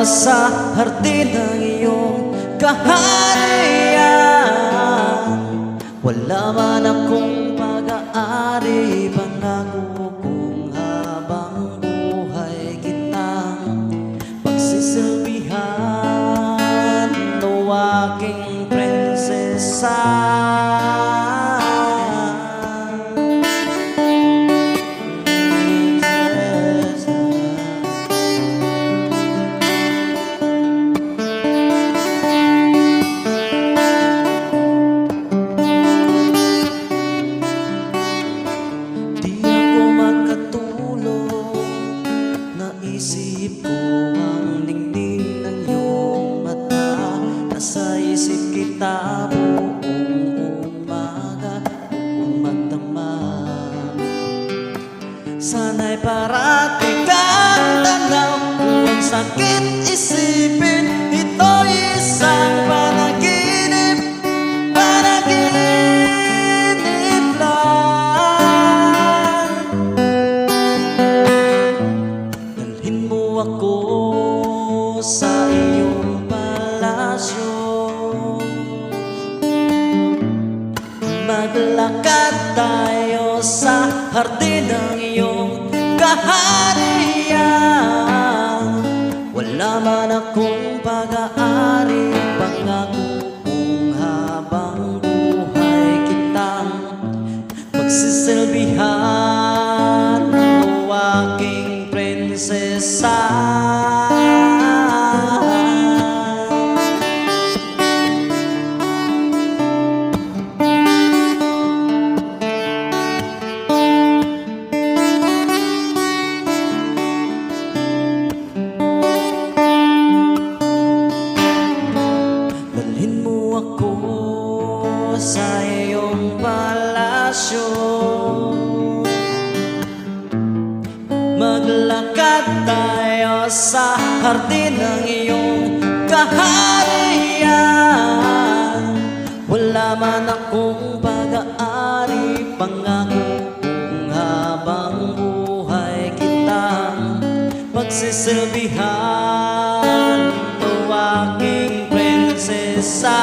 sa hardin ng iyong kaharian. Wala man akong pag-aari, pangako kung habang buhay kitang pagsisilbihan o aking prinsesa. Isip ko ang ningning ng iyong mata, nasa isip kita buong umaga, buong magdamag. Sana'y parating kang tanaw, huwag sakit isipin, ito'y isang panaginip, panaginip lang. Ako sa iyong palasyo, maglakad tayo sa hardin ng iyong kaharian. Wala man akong pag-aari, pangako kung habang buhay kitang pagsisilbihan o aking prinsesa. Dalhin mo ako sa iyong palasyo, maglakad tayo sa hardin ng iyong kaharian. Wala man akong pag-aari, pangako kung habang buhay kitang pagsisilbihan o aking prinsesa.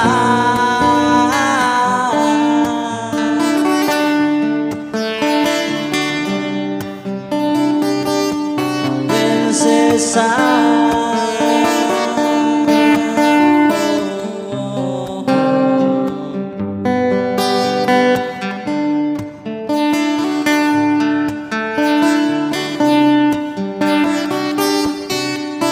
Prinsesa.